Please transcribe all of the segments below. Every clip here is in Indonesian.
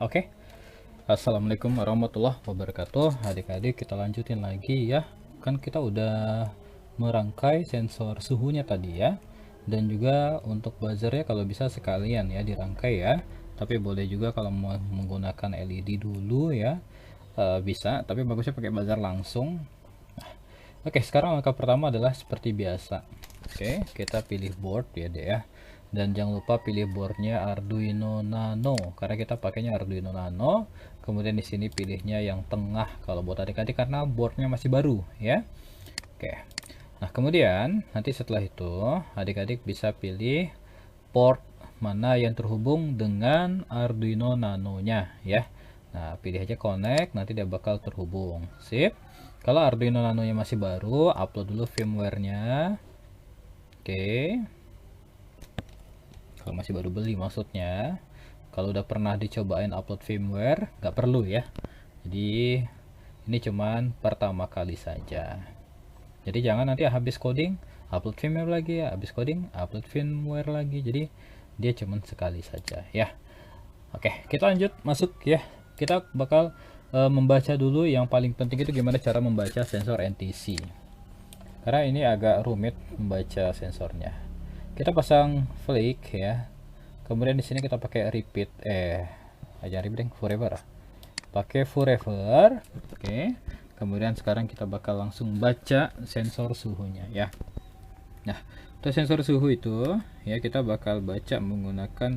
Oke, Assalamualaikum warahmatullahi wabarakatuh. Adik-adik, kita lanjutin lagi ya. Kan kita udah merangkai sensor suhunya tadi ya. Dan juga untuk buzzernya kalau bisa sekalian ya dirangkai ya. Tapi boleh juga kalau mau menggunakan LED dulu ya. Bisa, tapi bagusnya pakai buzzer langsung. Oke, sekarang langkah pertama adalah seperti biasa. Oke, kita pilih board ya deh ya. Dan jangan lupa pilih boardnya Arduino Nano karena kita pakainya Arduino Nano. Kemudian di sini pilihnya yang tengah kalau buat adik-adik karena boardnya masih baru ya. Oke. Nah, kemudian nanti setelah itu adik-adik bisa pilih port mana yang terhubung dengan Arduino Nano-nya ya. Nah, pilih aja connect, nanti dia bakal terhubung. Sip. Kalau Arduino Nano-nya masih baru, upload dulu firmware-nya. Oke. Kalau masih baru beli maksudnya. Kalau udah pernah dicobain upload firmware, nggak perlu ya. Jadi ini cuman pertama kali saja. Jadi jangan nanti habis coding, upload firmware lagi ya, habis coding, upload firmware lagi. Jadi dia cuman sekali saja ya. Oke, kita lanjut masuk ya. Kita bakal membaca dulu yang paling penting itu gimana cara membaca sensor NTC. Karena ini agak rumit membaca sensornya. Kita pasang flake ya. Kemudian di sini kita pakai repeat aja repeat forever. Pakai forever. Oke. Kemudian sekarang kita bakal langsung baca sensor suhunya ya. Nah, untuk sensor suhu itu ya kita bakal baca menggunakan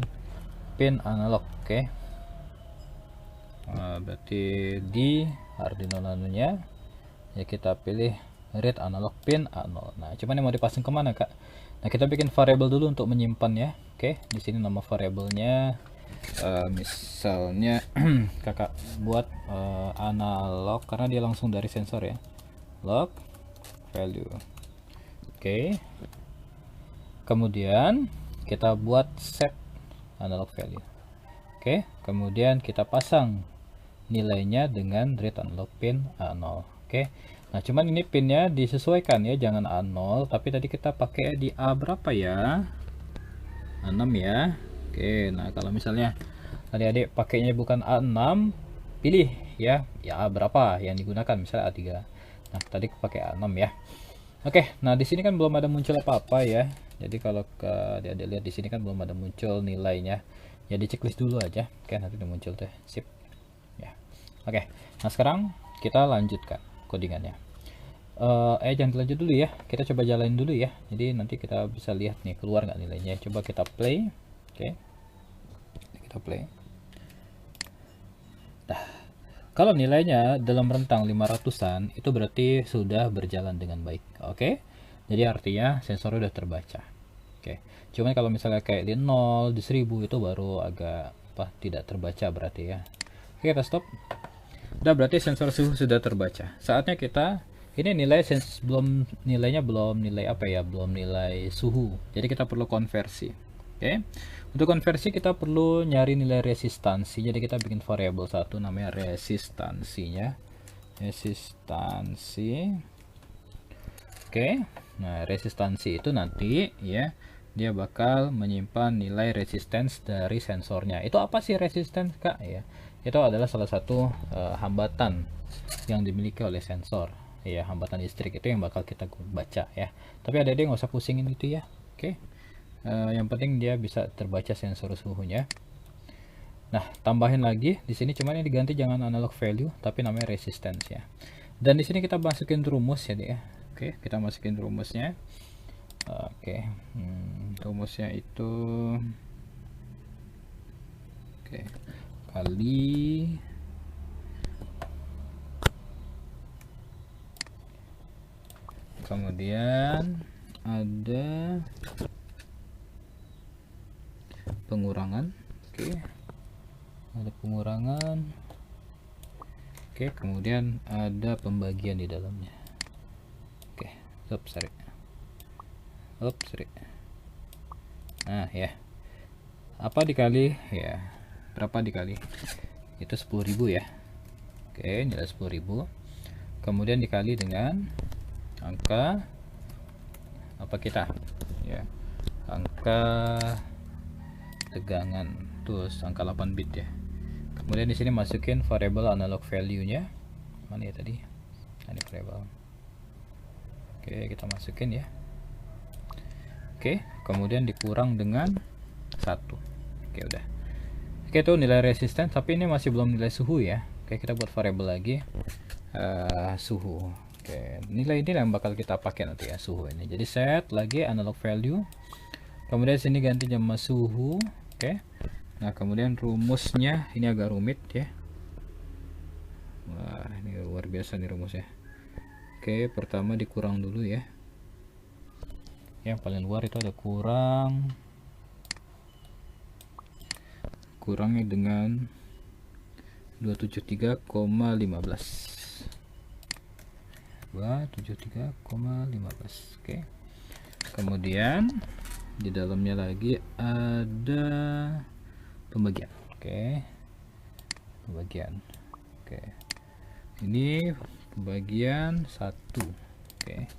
pin analog, oke. Berarti di Arduino Nano-nya ya kita pilih read analog pin A0. Nah, cuman yang mau dipasang kemana kak? Nah, kita bikin variabel dulu untuk menyimpan ya. Oke, di sini nama variabelnya misalnya kakak buat analog karena dia langsung dari sensor ya. Log value. Oke. Kemudian kita buat set analog value. Oke, kemudian kita pasang nilainya dengan read analog pin A0. Oke. Nah, cuman ini pinnya disesuaikan ya, jangan A0, tapi tadi kita pakai di A berapa ya? A6 ya. Oke, nah kalau misalnya adik-adik pakainya bukan A6, pilih ya A berapa yang digunakan, misalnya A3. Nah, tadi pakai A6 ya. Oke, nah di sini kan belum ada muncul apa-apa ya. Jadi kalau adik-adik lihat di sini kan belum ada muncul nilainya. Ya di checklist dulu aja. Oke, nanti udah muncul tuh. Sip. Ya. Oke. Nah, sekarang kita lanjutkan codingannya. Jangan dilanjut dulu ya. Kita coba jalanin dulu ya. Jadi nanti kita bisa lihat nih keluar nggak nilainya. Coba kita play. Oke. Kita play. Nah, kalau nilainya dalam rentang 500-an itu berarti sudah berjalan dengan baik. Oke. Jadi artinya sensornya udah terbaca. Oke. Cuman kalau misalnya kayak di 0, di 1000 itu baru agak tidak terbaca berarti ya. Oke, kita stop. Udah, berarti sensor suhu sudah terbaca. Saatnya kita ini belum nilainya belum nilai apa ya? Belum nilai suhu. Jadi kita perlu konversi. Oke. Untuk konversi kita perlu nyari nilai resistansi. Jadi kita bikin variabel satu namanya resistansinya. Resistansi. Oke. Nah, resistansi itu nanti ya dia bakal menyimpan nilai resistance dari sensornya. Itu apa sih resistance kak ya? Itu adalah salah satu hambatan yang dimiliki oleh sensor ya, hambatan listrik itu yang bakal kita baca ya. Tapi ada nggak usah pusingin itu ya. Oke. Yang penting dia bisa terbaca sensor suhunya. Nah, tambahin lagi di sini cuman yang diganti jangan analog value tapi namanya resistance ya. Dan di sini kita masukin rumus ya deh ya. Oke, kita masukin rumusnya. Oke, rumusnya itu kali kemudian ada pengurangan. Oke, ada pengurangan. Oke, kemudian ada pembagian di dalamnya. Oke, sorry. Nah ya, apa dikali ya, berapa dikali itu 10.000 ya. Oke, nilai 10.000 kemudian dikali dengan angka apa kita ya, angka tegangan terus angka 8 bit ya. Kemudian di sini masukin variable analog value-nya. Mana ya tadi? Ini variable. Oke, kita masukin ya. Oke, kemudian dikurang dengan 1. Oke, udah. Oke, itu nilai resisten, tapi ini masih belum nilai suhu ya. Oke, kita buat variable lagi suhu. Oke, nilai ini yang bakal kita pakai nanti ya, suhu ini. Jadi set lagi analog value. Kemudian sini ganti sama suhu. Oke. Nah, kemudian rumusnya ini agak rumit ya. Wah, ini luar biasa nih rumusnya. Oke, pertama dikurang dulu ya. Yang paling luar itu ada kurangnya dengan 273,15. 273,15. Oke. Kemudian di dalamnya lagi ada pembagian. Oke. Pembagian. Oke. Ini pembagian 1. Oke.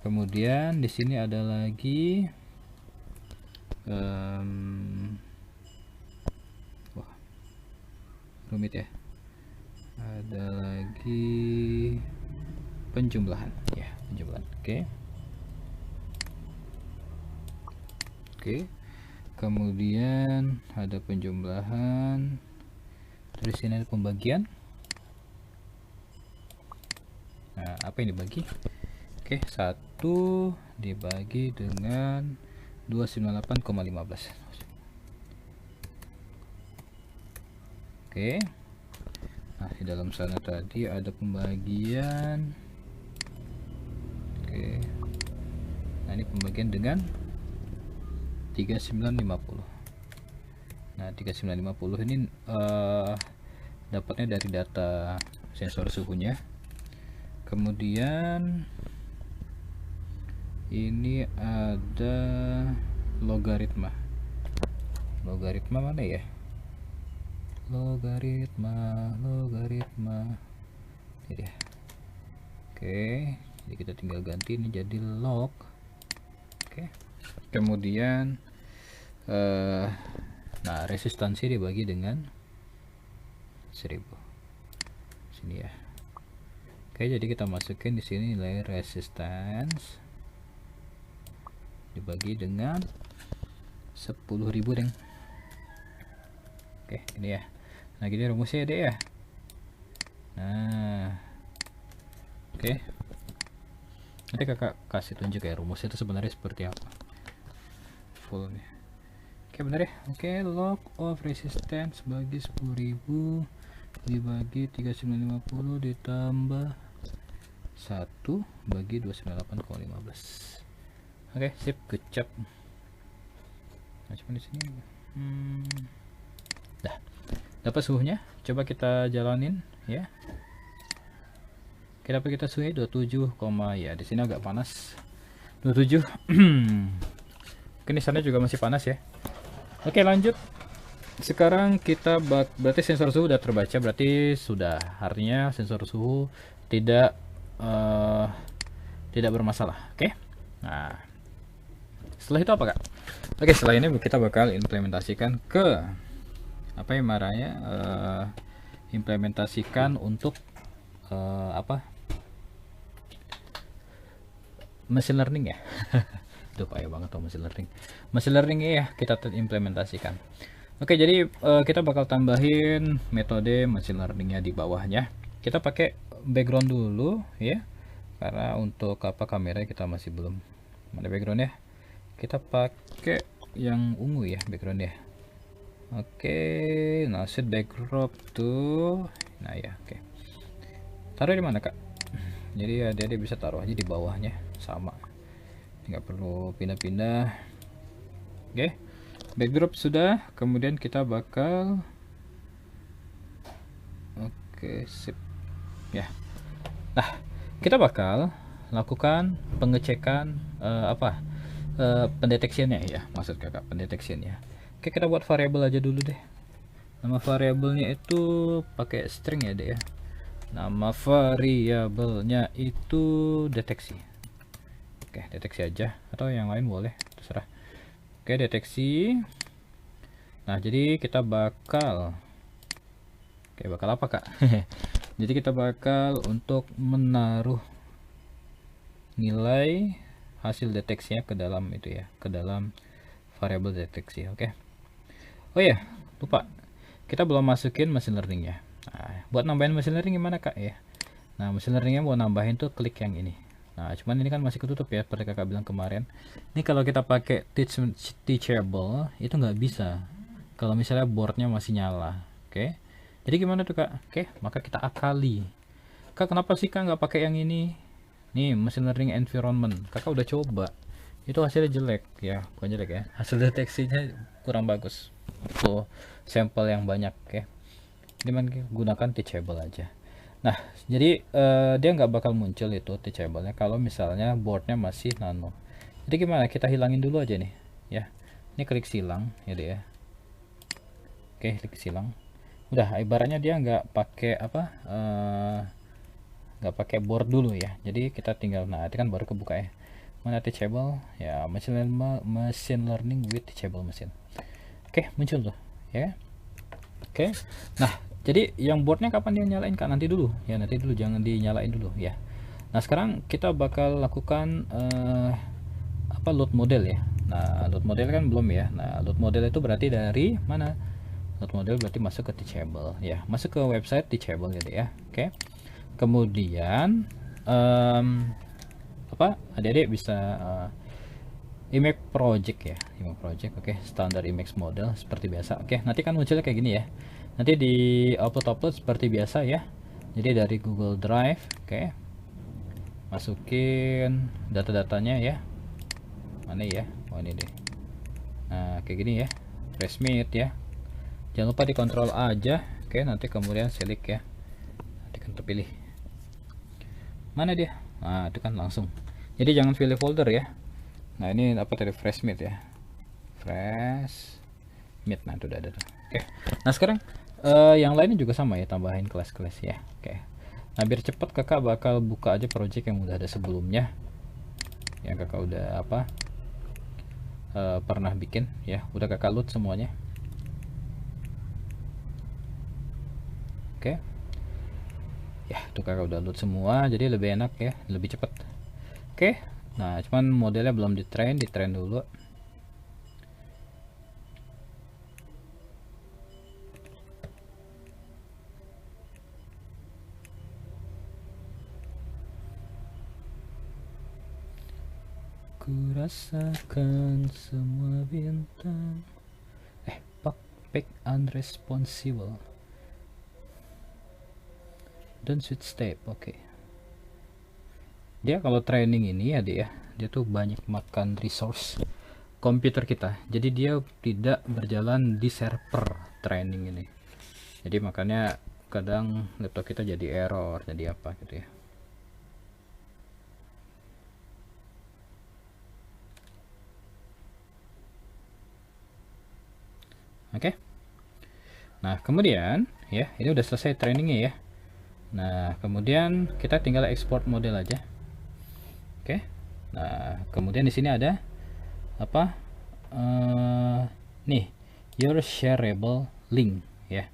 Kemudian di sini ada lagi wah, rumit ya. Ada lagi penjumlahan ya, penjumlahan. Oke. Oke. Kemudian ada penjumlahan. Terus sini ada pembagian. Nah, apa yang dibagi? Oke, 1 dibagi dengan 298,15. Oke. Nah, di dalam sana tadi ada pembagian. Oke. Nah, ini pembagian dengan 3950. Nah, 3950 ini dapatnya dari data sensor suhunya. Kemudian ini ada logaritma. Logaritma mana ya? Logaritma. Ini dia. Oke, jadi kita tinggal ganti ini jadi log. Oke. Kemudian nah, resistansi dibagi dengan 1000. Sini ya. Oke, jadi kita masukin di sini nilai resistance dibagi dengan 10.000 deng. Oke, ini ya. Nah, gini rumusnya deh ya. Nah, oke. Nanti kakak kasih tunjuk ya rumusnya itu sebenarnya seperti apa. Full nih. Oke, benar ya. Oke, log of resistance bagi 10.000 dibagi 3950 ditambah 1 bagi 298,15. Oke, sip, good job. Nah, cuma di sini dah dapat suhunya. Coba kita jalanin ya. Kita suhunya 27, ya di sini agak panas 27. Mungkin di sana juga masih panas ya. Oke, lanjut. Sekarang kita berarti sensor suhu udah terbaca, berarti sudah, artinya sensor suhu tidak bermasalah. Oke. Nah, setelah itu apa kak? Oke, setelah ini kita bakal implementasikan ke apa yang marahnya implementasikan untuk machine learning ya. Itu payah banget tuh machine learning ya, kita implementasikan. Oke, jadi kita bakal tambahin metode machine learningnya di bawahnya. Kita pakai background dulu ya, karena untuk kamera kita masih belum ada background ya. Kita pakai yang ungu ya background ya. Oke, nah set backdrop tuh, nah ya, oke. Taruh di mana kak? Jadi ya dia bisa taruh aja di bawahnya, sama, nggak perlu pindah-pindah. Oke, backdrop sudah. Kemudian kita bakal sip ya. Nah, kita bakal lakukan pengecekan pendeteksiannya ya, maksud kakak pendeteksiannya. Oke, kita buat variabel aja dulu deh. Nama variabelnya itu pakai string ya deh ya. Nama variabelnya itu deteksi. Oke, deteksi aja, atau yang lain boleh, terserah. Oke, deteksi. Nah, jadi kita bakal Oke, bakal apa kak? Jadi kita bakal untuk menaruh nilai hasil deteksinya ke dalam itu ya, ke dalam variabel deteksi. Oke. Oh ya, lupa, kita belum masukin machine learningnya. Nah, buat nambahin machine learning gimana kak ya? Nah, machine learningnya mau nambahin tuh klik yang ini. Nah, cuman ini kan masih ketutup ya, seperti kakak bilang kemarin. Ini kalau kita pakai teachable itu nggak bisa kalau misalnya boardnya masih nyala. Oke, jadi gimana tuh kak? Oke, maka kita akali. Kak, kenapa sih kak nggak pakai yang ini? Nih, machine learning environment. Kakak udah coba, itu hasilnya jelek ya, bukan jelek ya, hasil deteksinya kurang bagus. Tuh, sampel yang banyak ya. Jadi gunakan teachable aja. Nah, jadi dia nggak bakal muncul itu teachable-nya kalau misalnya boardnya masih nano. Jadi gimana? Kita hilangin dulu aja nih, ya. Ini klik silang, ya deh ya. Oke, klik silang. Udah, ibaratnya dia nggak pakai apa? Nggak pakai board dulu ya. Jadi kita tinggal, nah, itu kan baru kebuka ya. Mana teachable? Ya, machine learning with teachable machine. Oke, muncul tuh, ya. Oke. Nah, jadi yang boardnya kapan dia nyalain kak? Nanti dulu ya, nanti dulu, jangan dinyalain dulu ya. Nah, sekarang kita bakal lakukan apa, load model ya. Nah, load model kan belum ya. Nah, load model itu berarti dari mana? Load model berarti masuk ke teachable ya, masuk ke website teachable gitu ya. Oke. Kemudian apa, adik-adik bisa image project ya, image project. Oke, standar image model seperti biasa. Oke, nanti kan munculnya kayak gini ya, nanti di upload seperti biasa ya. Jadi dari Google Drive, oke, masukin data-datanya ya, mana ya, oh ini deh. Nah, kayak gini ya, resmit ya, jangan lupa dikontrol aja. Oke, nanti kemudian select ya, nanti kan terpilih mana dia. Nah, itu kan langsung, jadi jangan pilih folder ya. Nah, ini apa tadi, fresh meat ya, fresh meat. Nah, itu udah ada tuh. Oke, nah sekarang yang lainnya juga sama ya, tambahin kelas-kelas ya. Oke, nah biar cepat kakak bakal buka aja project yang udah ada sebelumnya, yang kakak udah apa pernah bikin ya, udah kakak load semuanya. Oke ya, tuh kakak udah load semua, jadi lebih enak ya, lebih cepat. Oke, nah cuman modelnya belum di train dulu. Kurasakan semua bintang, pick unresponsible, don't switch step. Oke, dia kalau training ini ya dia tuh banyak makan resource komputer kita, jadi dia tidak berjalan di server training ini. Jadi makanya kadang laptop kita jadi error, jadi apa gitu ya. Oke. Nah, kemudian ya, ini udah selesai trainingnya ya. Nah, kemudian kita tinggal export model aja. Oke. Nah, kemudian di sini ada apa? Nih, your shareable link ya.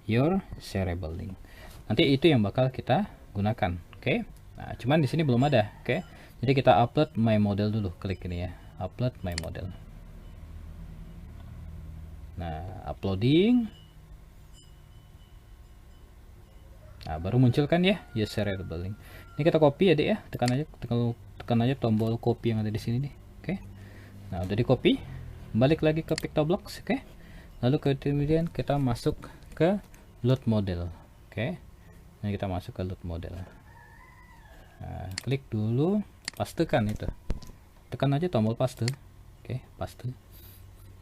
Your shareable link. Nanti itu yang bakal kita gunakan. Oke. Nah, cuman di sini belum ada. Oke. Jadi kita upload my model dulu. Klik ini ya. Upload my model. Nah, uploading. Nah, baru muncul kan ya, shareable link. Ini kita copy ya dek ya, tekan aja tombol copy yang ada di sini nih. Oke. Nah, udah di copy, balik lagi ke Pictoblocks. Oke. Lalu kemudian kita masuk ke load model. Oke. Nah, kita masuk ke load model. Nah, klik dulu, pastekan itu, tekan aja tombol paste. Oke, paste.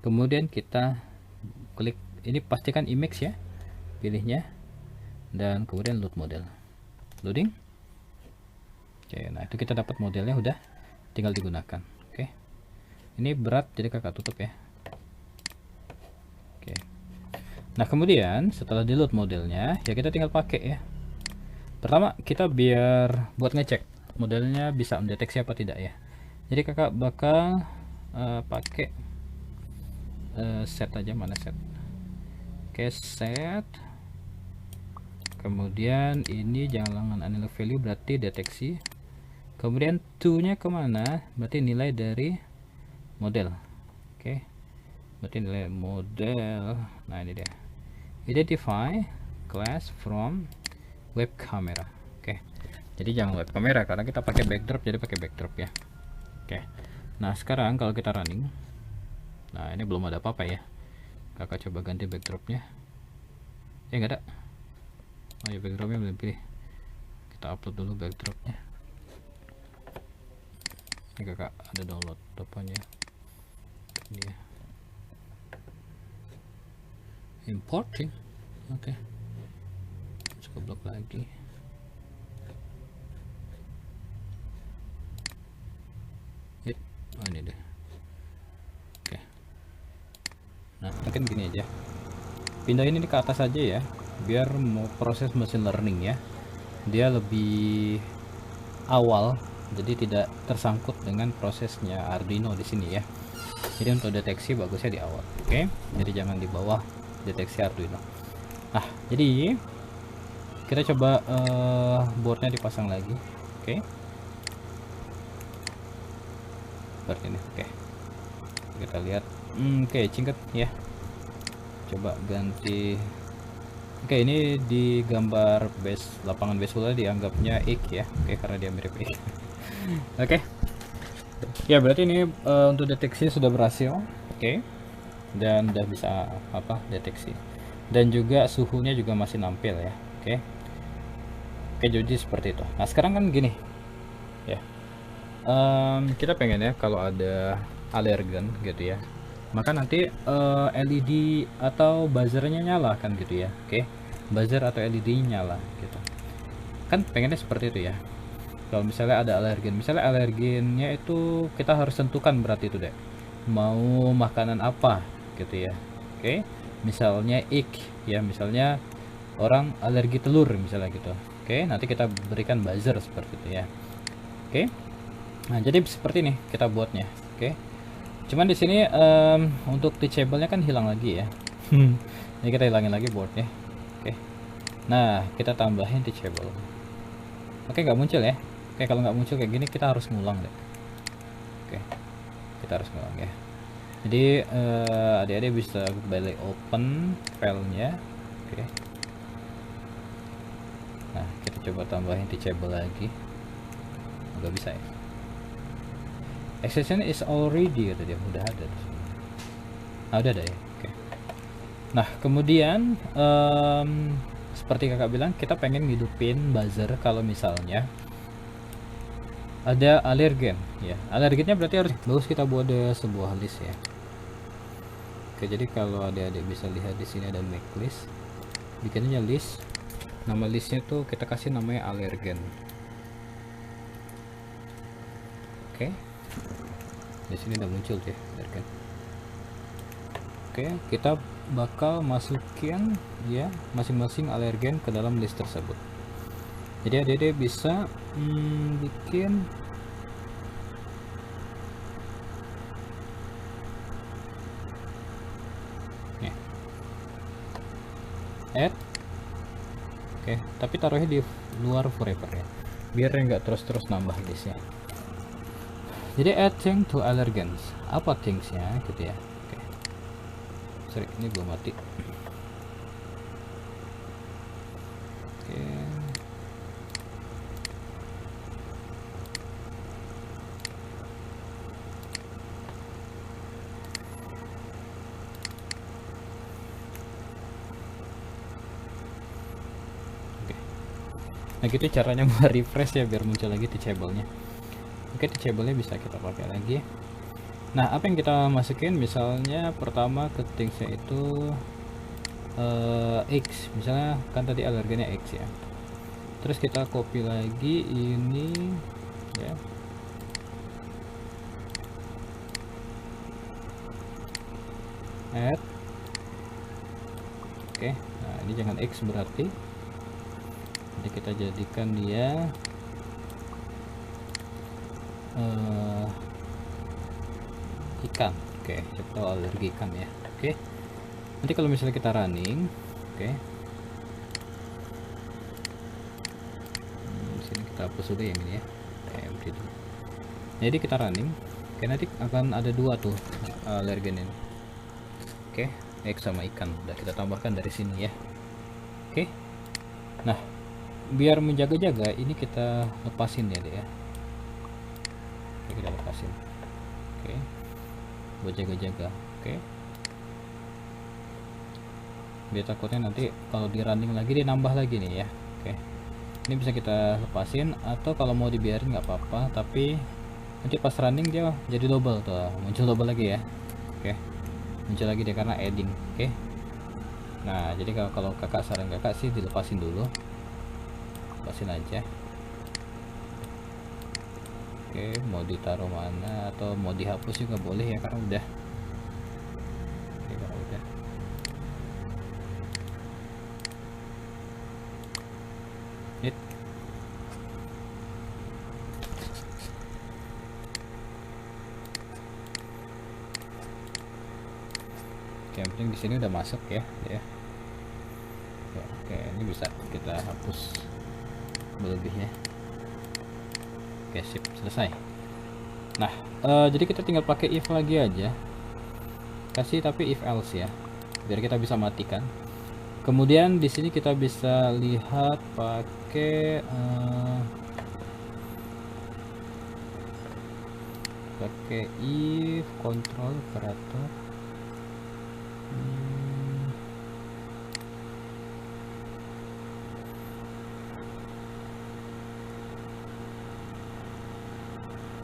Kemudian kita klik ini, pastikan image ya, pilihnya, dan kemudian load model, loading. Oke, nah itu kita dapat modelnya, udah tinggal digunakan. Oke, ini berat jadi kakak tutup ya. Oke, nah kemudian setelah di load modelnya ya, kita tinggal pakai ya. Pertama kita biar buat ngecek modelnya bisa mendeteksi apa tidak ya, jadi kakak bakal pakai set aja, mana set. Oke, set kemudian ini jangan analog value berarti deteksi, kemudian to nya kemana, berarti nilai dari model. Oke, berarti nilai model. Nah ini dia, identify class from web camera. Oke, jadi jangan web kamera karena kita pakai backdrop, jadi pakai backdrop ya. Oke, nah sekarang kalau kita running, nah ini belum ada apa-apa ya. Kakak coba ganti backdropnya, nggak ada. Oh ya, backdropnya belum pilih, kita upload dulu backdropnya. Ini kakak ada download apanya, ini ya, importing. Oke, coba blok lagi. Oh ini deh. Oke, nah mungkin gini aja, pindahin ini ke atas aja ya, biar mau proses machine learning ya dia lebih awal, jadi tidak tersangkut dengan prosesnya Arduino di sini ya. Jadi untuk deteksi bagusnya di awal. Oke, jadi jangan di bawah deteksi Arduino. Nah jadi kita coba boardnya dipasang lagi. Oke, seperti ini. Oke, kita lihat. Oke, singkat ya, coba ganti. Oke, ini di gambar base lapangan baseball dianggapnya X ya. Oke, karena dia mirip X. Oke, ya berarti ini untuk deteksi sudah berhasil. Oke, dan udah bisa deteksi, dan juga suhunya juga masih nampil ya. Oke, jadi seperti itu. Nah sekarang kan gini ya, kita pengen ya kalau ada alergen gitu ya, maka nanti LED atau buzzernya nyala kan gitu ya. Oke, buzzer atau LED nyala gitu kan, pengennya seperti itu ya. Kalau misalnya ada alergen, misalnya alergennya itu kita harus tentukan berarti itu deh, mau makanan apa gitu ya. Oke, misalnya ya, misalnya orang alergi telur misalnya gitu. Oke, nanti kita berikan buzzer seperti itu ya. Oke, nah jadi seperti ini kita buatnya. Oke, cuman di sini untuk teachable-nya kan hilang lagi ya. Ini kita hilangin lagi boardnya. Oke, nah kita tambahin teachable. Oke, nggak muncul ya. Oke, kalau nggak muncul kayak gini kita harus ngulang deh. Oke, kita harus ngulang ya. Jadi adik-adik bisa balik open filenya. Oke, nah kita coba tambahin teachable lagi. Nggak bisa ya, exception is already kata dia, udah ada di sini. Nah, udah ada ya. Oke, nah kemudian seperti kakak bilang, kita pengen ngidupin buzzer kalau misalnya ada alergen ya. Alergennya berarti harus bagus kita buat sebuah list ya. Oke, jadi kalau adik-adik bisa lihat di sini ada make list, bikinnya list, nama listnya tuh kita kasih namanya alergen. Oke, di sini udah muncul ya alergen. Oke, kita bakal masukin ya masing-masing alergen ke dalam list tersebut. Jadi adik-adik bisa bikin ya, add. Oke, tapi taruhnya di luar forever ya, biar nggak terus-terus nambah listnya. Jadi add thing to allergens, apa thingsnya gitu ya. Oke, sorry ini belum mati. Oke, nah gitu caranya refresh ya biar muncul lagi teachable-nya. Oke, teachable-nya bisa kita pakai lagi. Nah, apa yang kita masukin, misalnya pertama ke thingsnya itu X, misalnya kan tadi alergennya X ya. Terus kita copy lagi ini ya, add. Oke, nah ini jangan X berarti, jadi kita jadikan dia ikan. Oke, coba alergi ikan ya. Oke, nanti kalau misalnya kita running, oke, kita hapus dulu yang ini ya, empty dulu. Jadi kita running, oke, nanti akan ada dua tuh alergen ini. Oke, egg sama ikan udah kita tambahkan dari sini ya. Oke, nah biar menjaga-jaga ini kita lepasin ya deh ya. Oke, kita lepasin. Oke, buat jaga-jaga. Oke, biar takutnya nanti kalau di running lagi dia nambah lagi nih ya. Oke, ini bisa kita lepasin, atau kalau mau dibiarin nggak apa-apa, tapi nanti pas running dia jadi double tuh, muncul double lagi ya. Oke, muncul lagi dia karena adding. Oke, nah jadi kalau kakak, saran kakak sih dilepasin dulu, lepasin aja. Oke, mau ditaruh mana atau mau dihapus juga boleh ya, karena udah. Oke, karena udah. Hit. Oke, yang penting di sini udah masuk ya, ya. Oke, ini bisa kita hapus berlebihnya. Oke, sip, selesai. Nah, jadi kita tinggal pakai if lagi aja, kasih tapi if else ya, biar kita bisa matikan. Kemudian di sini kita bisa lihat pakai if control operator.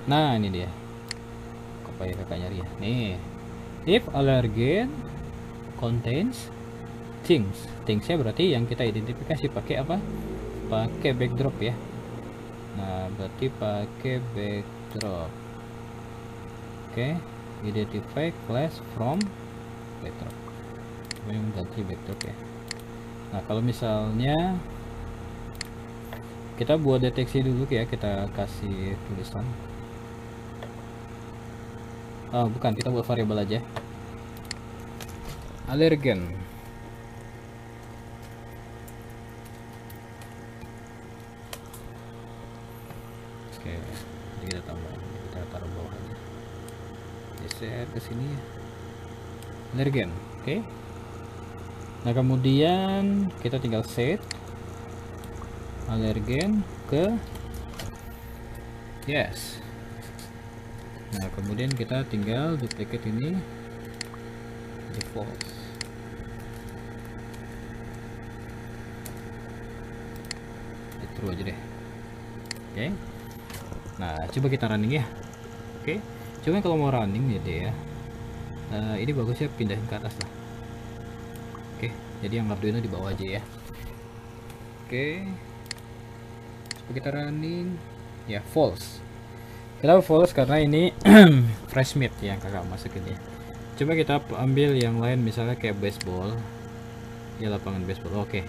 Nah, ini dia. Supaya kakak nyari ya. Nih. If allergen contains things. Thingsnya berarti yang kita identifikasi pakai apa? Pakai backdrop ya. Nah, berarti pakai backdrop. Oke. Identify class from backdrop. Ini ganti backdrop ya. Nah, kalau misalnya kita buat deteksi dulu ya, kita kasih tulisan. Oh, bukan, kita buat variabel aja. Alergen. Oke, jadi kita tambah, kita taruh bawah aja. Geser ke sini. Alergen, oke. Nah, kemudian kita tinggal set alergen ke yes. Nah, kemudian kita tinggal duplicate ini di false. Di true aja deh. Oke. Nah, coba kita running ya. Oke. Cuma kalau mau running ya deh ya. Ini bagusnya pindahin ke atas lah. Oke, jadi yang Arduino di bawah aja ya. Oke. Coba kita running ya, false. Kita false karena ini fresh meat yang kakak masukin ya. Coba kita ambil yang lain, misalnya kayak baseball ya, lapangan baseball. Oke.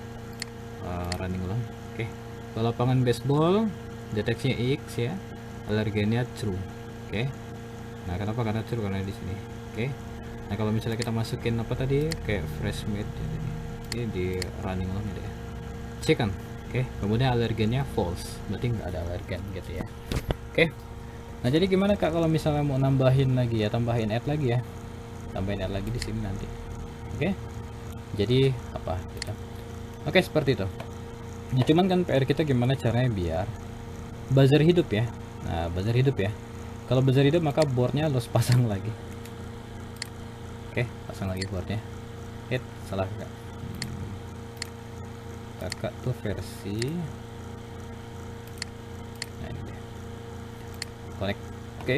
Running ulang. Oke. Kalau lapangan baseball deteksinya X ya, alergennya true. Oke. Nah, kenapa? Karena true, karena di sini. Oke. Nah, kalau misalnya kita masukin apa tadi kayak fresh meat ya, ini di running ulang ya. Chicken. Oke. Kemudian alergennya false, berarti nggak ada alergen gitu ya. Oke. Nah, jadi gimana Kak kalau misalnya mau nambahin lagi ya, tambahin add lagi ya, tambahin add lagi di sini nanti. Oke, jadi apa kita, oke, seperti itu. Nah, cuman kan PR kita gimana caranya biar buzzer hidup ya. Nah, buzzer hidup ya, kalau buzzer hidup maka boardnya harus pasang lagi. Oke, pasang lagi boardnya. Hit, salah Kak. Kakak tuh versi, nah ini deh, connect. Oke.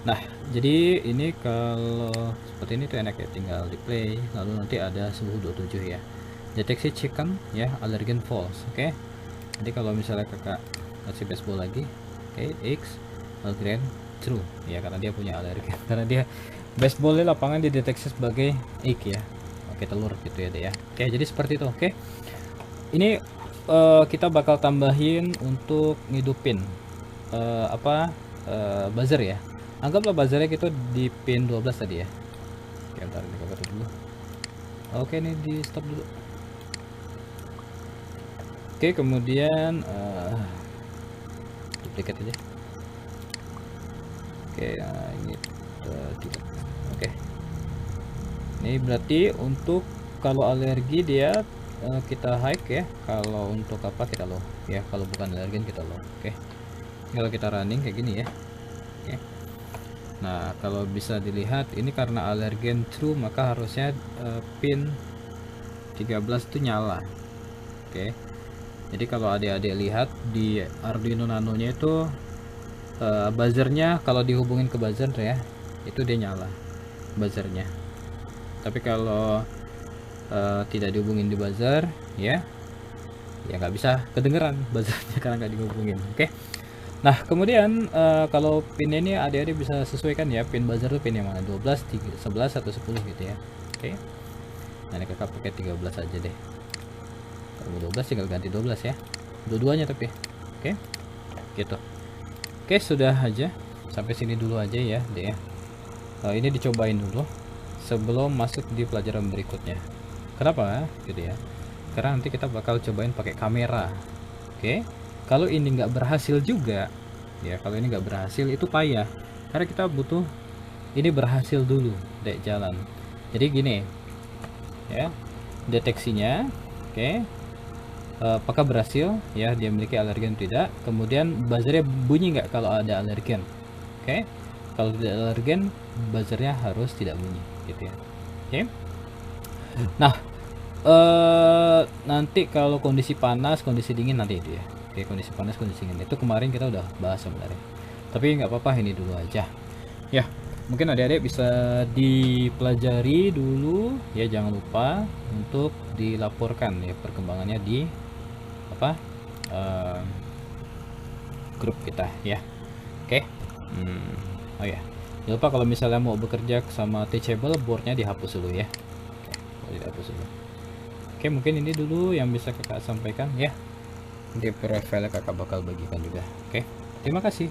Nah, jadi ini kalau seperti ini tuh enak ya, tinggal di play, lalu nanti ada suhu 27 ya. Deteksi chicken ya, alergen false. Oke. Nanti kalau misalnya kakak kasih baseball lagi, oke, X alergen true ya, karena dia punya alergen, karena dia baseballnya lapangan dideteksi sebagai X ya. Oke, telur gitu ya deh ya. Oke, jadi seperti itu. Oke, ini kita bakal tambahin untuk ngidupin buzzer ya. Anggaplah buzzernya gitu di pin 12 tadi ya. Oke, bentar, ini kakak dulu. Oke, ini di stop dulu. Oke, kemudian duplicate aja. Oke, nah, ini tidak. Oke, ini berarti untuk kalau alergi dia kita high ya, kalau untuk apa kita low ya, kalau bukan alergen kita low. Oke, kalau kita running kayak gini ya. Oke, nah kalau bisa dilihat ini karena alergen true, maka harusnya pin 13 itu nyala. Oke, jadi kalau adik-adik lihat di Arduino Nano nya itu buzzernya kalau dihubungin ke buzzer ya, itu dia nyala buzzernya. Tapi kalau tidak dihubungin di buzzer ya nggak bisa kedengeran buzzernya karena nggak dihubungin. Oke, nah kemudian kalau pin ini adik-adik bisa sesuaikan ya, pin buzzer itu pin yang mana, 12, 11 atau 10 gitu ya. Oke, nah ini kakak pakai 13 aja deh. Kalau 12 tinggal ganti 12 ya, dua-duanya tapi. Oke, gitu. Oke, sudah aja sampai sini dulu aja ya deh ya. Ini dicobain dulu sebelum masuk di pelajaran berikutnya. Kenapa gitu ya, karena nanti kita bakal cobain pakai kamera. Oke, kalau ini nggak berhasil juga ya, kalau ini nggak berhasil itu payah, karena kita butuh ini berhasil dulu dek jalan. Jadi gini ya, deteksinya. Oke, apakah berhasil ya, dia memiliki alergen tidak, kemudian buzzernya bunyi nggak kalau ada alergen. Oke, kalau tidak alergen buzzernya harus tidak bunyi gitu ya. Oke, nah nanti kalau kondisi panas, kondisi dingin nanti itu ya. Oke, kondisi panas, kondisi dingin itu kemarin kita udah bahas sebenarnya, tapi nggak apa-apa, ini dulu aja ya. Mungkin adik-adik bisa dipelajari dulu ya, jangan lupa untuk dilaporkan ya perkembangannya di apa grup kita ya. Oke, oh ya, jangan lupa kalau misalnya mau bekerja sama Teachable, boardnya dihapus dulu ya. Oke, dihapus dulu. Oke, mungkin ini dulu yang bisa kakak sampaikan ya. Di profile kakak bakal bagikan juga. Oke, terima kasih.